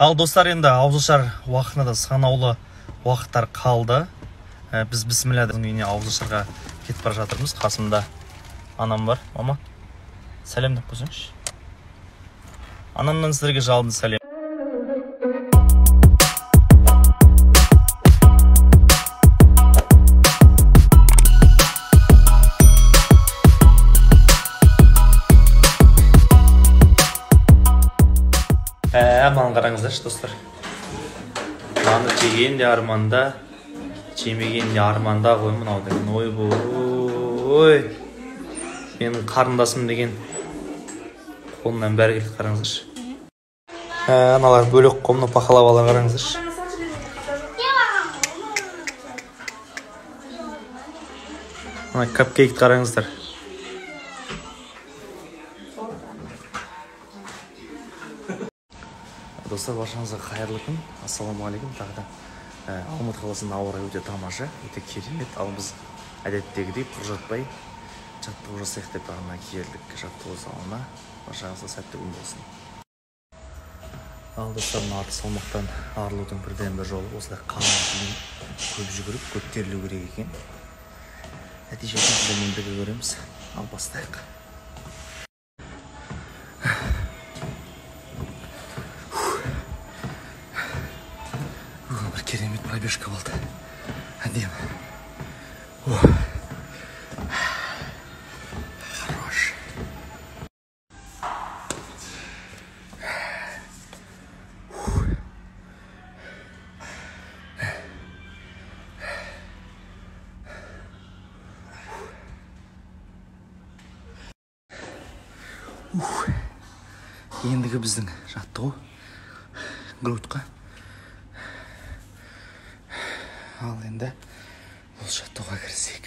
Ал достар, енді ауызашар уақытына да санаулы уақыттар қалды. Біз бісмілләдің үйіне ауызашарға кетіп бара жатырмыз. Қасымда анам бар. Мама, сәлем деп қойсаңшы. Анамнан сіздерге жалынды сәлем. Маған қараңыздаршы достар. Нанды жеген де арманда, жемеген де арманда ғой мынау деген. Ой, менің қарындасым деген қолынан бәрі келді, қараңыздаршы. Аналар бөлек қомны пахалабалар, қараңыздаршы. Ана капкейкті қараңыздар. Достар, баршаңызға қайырлы күн. Ассалаумағалейкум. Тағы да Алматы қаласының ауа райы өте тамаша, өте керемет. Ал біз әдеттегідей құр жатпай жаттығу жасайық деп бағана келдік жаттығу залына. Баршаңызға сәтті күн болсын. Ал достар, арты салмақтан арылудың бірден бір жолы осылай қалың киім көп жүгіріп көтерілу керек екен. Нәтижесін сіздермен бірге көреміз. Ал бастайық. Керемет пробежка болды. Әдемі. Хорош. Ендігі біздің жаттығу грудқа. Ал енді бұл жаттығуға кірісейік.